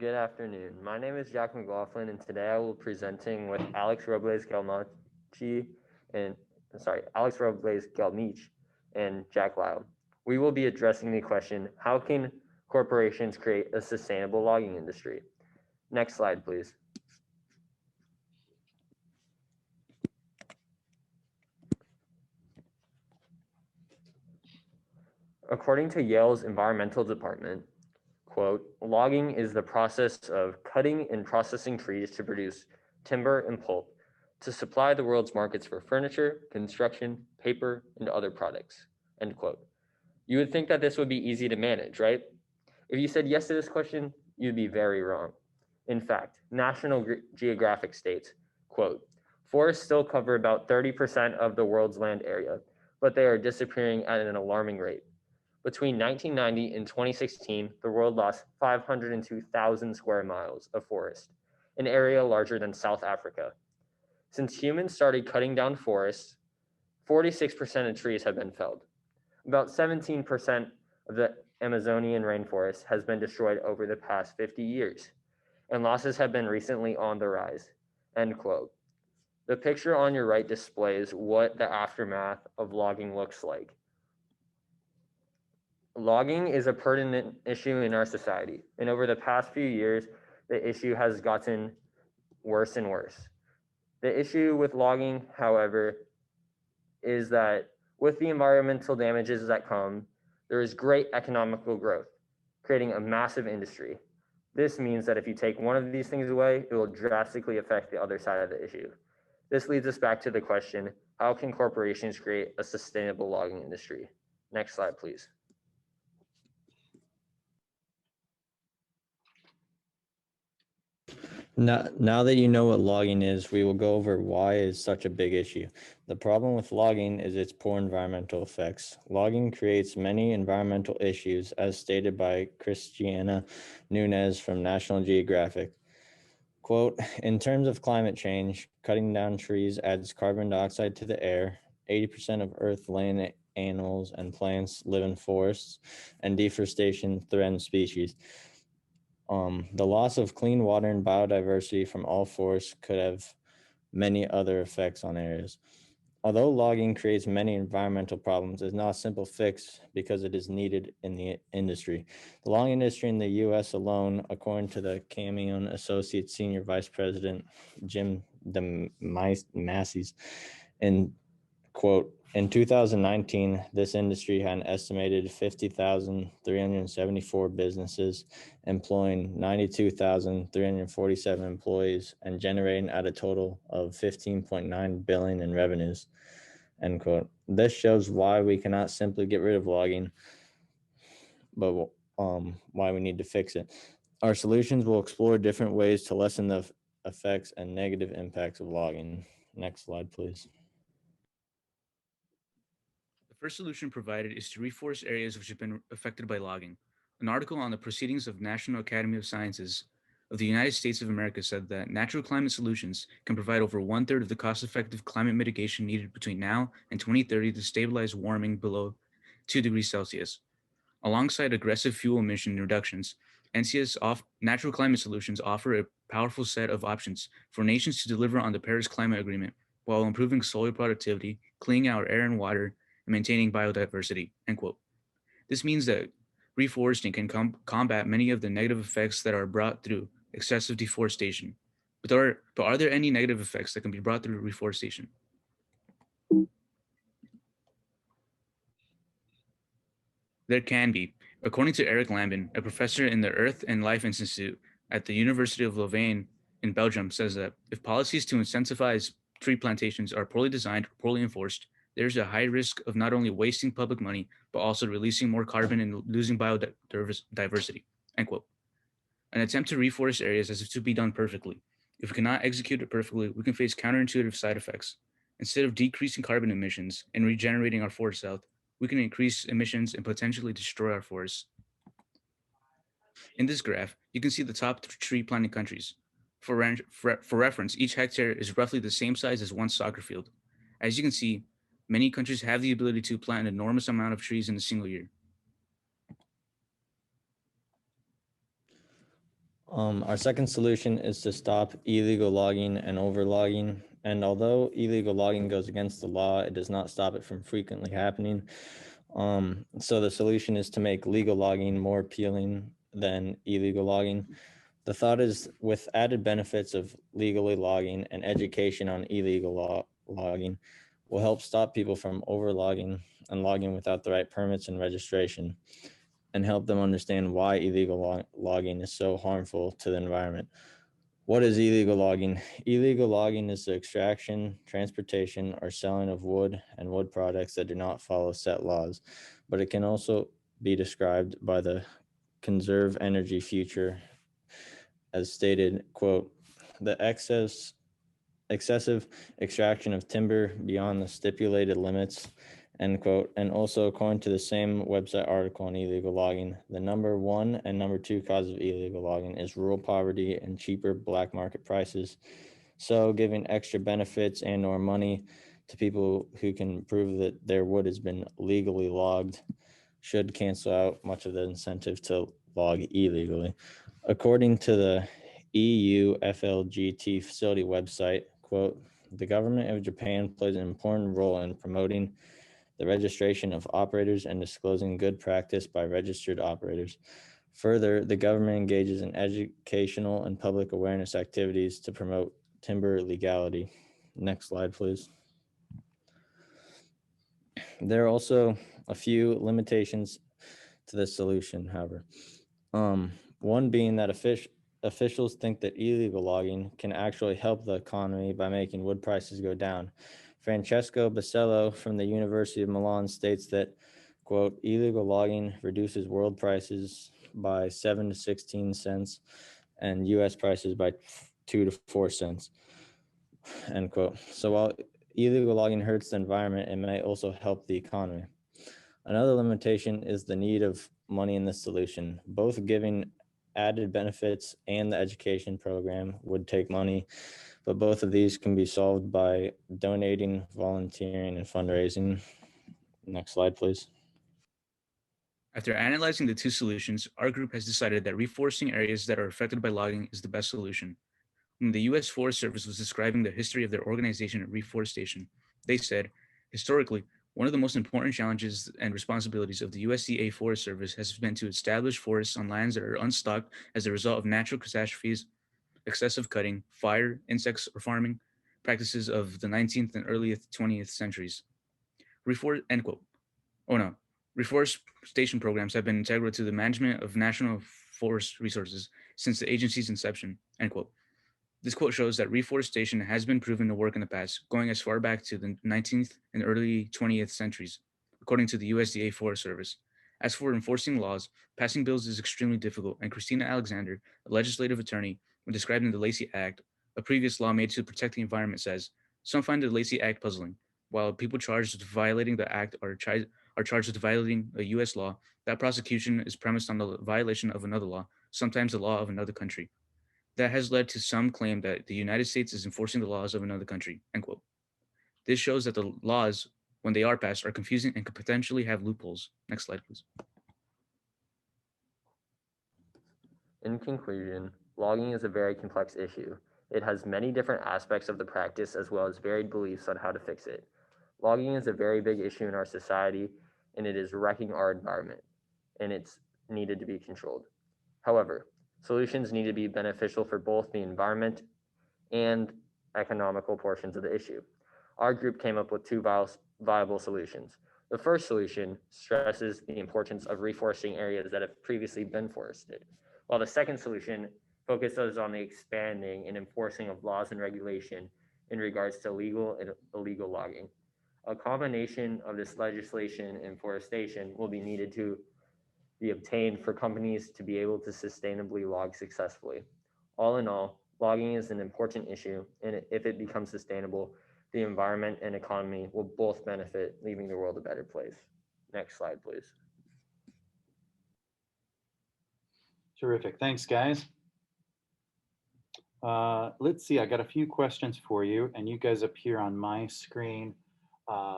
Good afternoon. My name is Jack McLaughlin, and today I will be presenting with Alex Robles Galmich and Jack Lyle. We will be addressing the question, how can corporations create a sustainable logging industry? Next slide, please. According to Yale's environmental department, quote, logging is the process of cutting and processing trees to produce timber and pulp to supply the world's markets for furniture, construction, paper, and other products, end quote. You would think that this would be easy to manage, right? If you said yes to this question, you'd be very wrong. In fact, National Geographic states, quote, forests still cover about 30% of the world's land area, but they are disappearing at an alarming rate. Between 1990 and 2016, the world lost 502,000 square miles of forest, an area larger than South Africa. Since humans started cutting down forests, 46% of trees have been felled. About 17% of the Amazonian rainforest has been destroyed over the past 50 years, and losses have been recently on the rise, end quote. The picture on your right displays what the aftermath of logging looks like. Logging is a pertinent issue in our society, and over the past few years, the issue has gotten worse and worse. The issue with logging, however, is that with the environmental damages that come, there is great economical growth, creating a massive industry. This means that if you take one of these things away, it will drastically affect the other side of the issue. This leads us back to the question, how can corporations create a sustainable logging industry? Next slide, please. Now that you know what logging is, we will go over why it is such a big issue. The problem with logging is its poor environmental effects. Logging creates many environmental issues, as stated by Christiana Nunez from National Geographic. Quote, in terms of climate change, cutting down trees adds carbon dioxide to the air. 80% of Earth-land animals and plants live in forests, and deforestation threatens species. The loss of clean water and biodiversity from all forests could have many other effects on areas. Although logging creates many environmental problems, it's not a simple fix because it is needed in the industry. The logging industry in the U.S. alone, according to the Camion Associate Senior Vice President Jim DeMassies, in quote, in 2019, this industry had an estimated 50,374 businesses, employing 92,347 employees and generating at a total of 15.9 billion in revenues, end quote. This shows why we cannot simply get rid of logging, but why we need to fix it. Our solutions will explore different ways to lessen the effects and negative impacts of logging. Next slide, please. The first solution provided is to reforest areas which have been affected by logging. An article on the Proceedings of National Academy of Sciences of the United States of America said that natural climate solutions can provide over 1/3 of the cost-effective climate mitigation needed between now and 2030 to stabilize warming below 2 degrees Celsius. Alongside aggressive fuel emission reductions, natural climate solutions offer a powerful set of options for nations to deliver on the Paris Climate Agreement while improving soil productivity, cleaning our air and water, and maintaining biodiversity, end quote. This means that reforesting can combat many of the negative effects that are brought through excessive deforestation. But are there any negative effects that can be brought through reforestation? There can be. According to Eric Lambin, a professor in the Earth and Life Institute at the University of Louvain in Belgium, says that if policies to incentivize tree plantations are poorly designed or poorly enforced, there's a high risk of not only wasting public money, but also releasing more carbon and losing biodiversity, end quote. An attempt to reforest areas as if to be done perfectly. If we cannot execute it perfectly, we can face counterintuitive side effects. Instead of decreasing carbon emissions and regenerating our forest health, we can increase emissions and potentially destroy our forests. In this graph, you can see the top tree planting countries. For reference, each hectare is roughly the same size as one soccer field. As you can see, many countries have the ability to plant an enormous amount of trees in a single year. Our second solution is to stop illegal logging and overlogging. And although illegal logging goes against the law, it does not stop it from frequently happening. So the solution is to make legal logging more appealing than illegal logging. The thought is, with added benefits of legally logging and education on illegal logging, will help stop people from overlogging and logging without the right permits and registration, and help them understand why illegal logging is so harmful to the environment. What is illegal logging? Illegal logging is the extraction, transportation, or selling of wood and wood products that do not follow set laws, but it can also be described by the Conserve Energy Future as stated, quote, the excessive extraction of timber beyond the stipulated limits, end quote. And also, according to the same website article on illegal logging, the number one and number two cause of illegal logging is rural poverty and cheaper black market prices. So giving extra benefits and or money to people who can prove that their wood has been legally logged should cancel out much of the incentive to log illegally. According to the EU FLGT facility website, quote, the government of Japan plays an important role in promoting the registration of operators and disclosing good practice by registered operators. Further, the government engages in educational and public awareness activities to promote timber legality. Next slide, please. There are also a few limitations to this solution, however. One being that officials think that illegal logging can actually help the economy by making wood prices go down. Francesco Basello from the University of Milan states that, quote, illegal logging reduces world prices by 7 to 16 cents and US prices by 2 to 4 cents, end quote. So while illegal logging hurts the environment, it may also help the economy. Another limitation is the need of money in this solution. Both giving added benefits and the education program would take money, but both of these can be solved by donating, volunteering, and fundraising. Next slide, please. After analyzing the two solutions, our group has decided that reforesting areas that are affected by logging is the best solution. When the U.S. Forest Service was describing the history of their organization of reforestation, they said, historically, one of the most important challenges and responsibilities of the USDA Forest Service has been to establish forests on lands that are unstocked as a result of natural catastrophes, excessive cutting, fire, insects, or farming practices of the 19th and early 20th centuries. End quote. Oh no. Reforestation programs have been integral to the management of national forest resources since the agency's inception, end quote. This quote shows that reforestation has been proven to work in the past, going as far back to the 19th and early 20th centuries, according to the USDA Forest Service. As for enforcing laws, passing bills is extremely difficult, and Christina Alexander, a legislative attorney, when describing the Lacey Act, a previous law made to protect the environment, says, some find the Lacey Act puzzling. While people charged with violating the act are charged with violating a U.S. law, that prosecution is premised on the violation of another law, sometimes the law of another country. That has led to some claim that the United States is enforcing the laws of another country, end quote. This shows that the laws, when they are passed, are confusing and could potentially have loopholes. Next slide, please. In conclusion, logging is a very complex issue. It has many different aspects of the practice as well as varied beliefs on how to fix it. Logging is a very big issue in our society, and it is wrecking our environment, and it's needed to be controlled. However, solutions need to be beneficial for both the environment and economical portions of the issue. Our group came up with two viable solutions. The first solution stresses the importance of reforesting areas that have previously been forested, while the second solution focuses on the expanding and enforcing of laws and regulation in regards to legal and illegal logging. A combination of this legislation and forestation will be needed to be obtained for companies to be able to sustainably log successfully. All in all, logging is an important issue, and if it becomes sustainable, the environment and economy will both benefit, leaving the world a better place. Next slide, please. Terrific. Thanks, guys. Let's see. I got a few questions for you, and you guys appear on my screen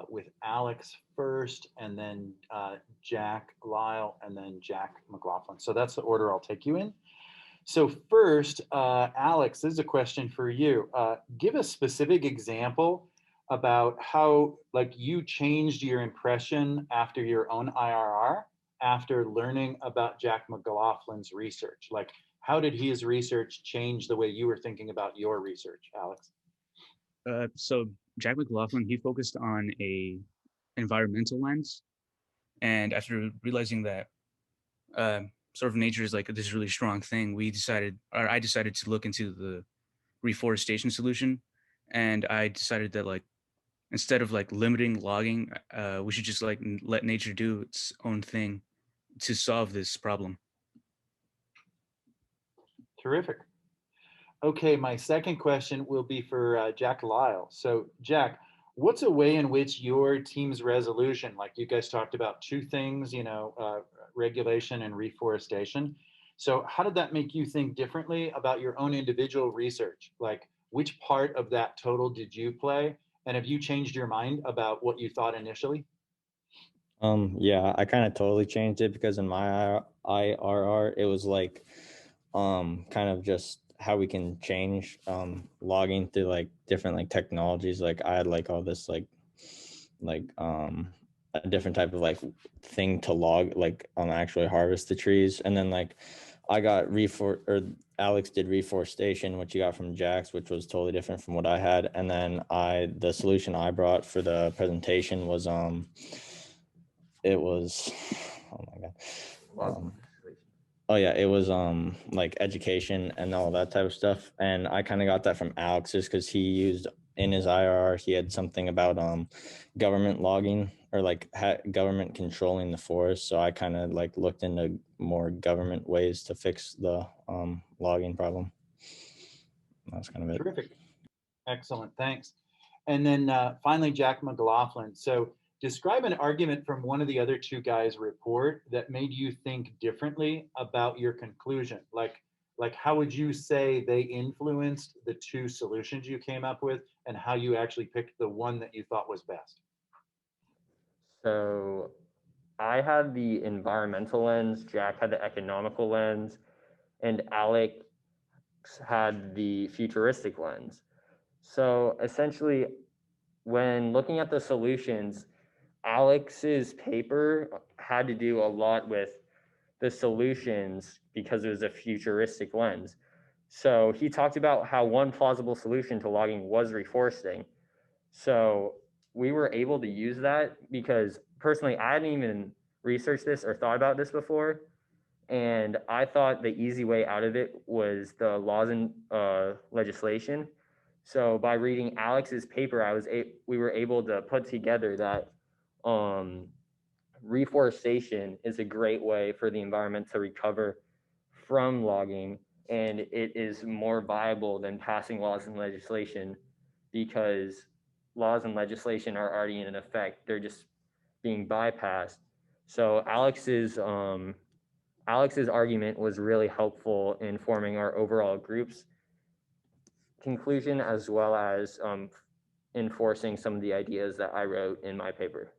with Alex first, and then Jack Lyle, and then Jack McLaughlin. So that's the order I'll take you in. So first, Alex, this is a question for you. Give a specific example about how like you changed your impression after your own IRR, after learning about Jack McLaughlin's research. Like, how did his research change the way you were thinking about your research, Alex? So Jack McLaughlin, he focused on a environmental lens, and after realizing that sort of nature is like this really strong thing, I decided to look into the reforestation solution, and I decided that like instead of like limiting logging, we should just like let nature do its own thing to solve this problem. Terrific. Okay, my second question will be for Jack Lyle. So, Jack, what's a way in which your team's resolution, like you guys talked about two things, regulation and reforestation. So, how did that make you think differently about your own individual research? Like, which part of that total did you play? And have you changed your mind about what you thought initially? Yeah, I kind of totally changed it because in my IRR, it was like, kind of just how we can change, logging through like different like technologies. Like I had like all this like a different type of like thing to log, like actually harvest the trees. And then like I got Alex did reforestation, which you got from Jax, which was totally different from what I had. And then the solution I brought for the presentation was it was oh my god. Logging Um, legislation. Oh yeah, it was like education and all that type of stuff. And I kind of got that from Alex's because he used in his IRR, he had something about government logging or like government controlling the forest. So I kind of like looked into more government ways to fix the logging problem. That's kind of it. Terrific. Excellent. Thanks. And then finally, Jack McLaughlin. So describe an argument from one of the other two guys' report that made you think differently about your conclusion. Like how would you say they influenced the two solutions you came up with and how you actually picked the one that you thought was best? So I had the environmental lens, Jack had the economical lens, and Alex had the futuristic lens. So essentially, when looking at the solutions, Alex's paper had to do a lot with the solutions because it was a futuristic lens. So he talked about how one plausible solution to logging was reforesting. So we were able to use that because personally, I hadn't even researched this or thought about this before. And I thought the easy way out of it was the laws and legislation. So by reading Alex's paper, we were able to put together that um, reforestation is a great way for the environment to recover from logging, and it is more viable than passing laws and legislation because laws and legislation are already in effect. They're just being bypassed. So Alex's argument was really helpful in forming our overall group's conclusion as well as enforcing some of the ideas that I wrote in my paper.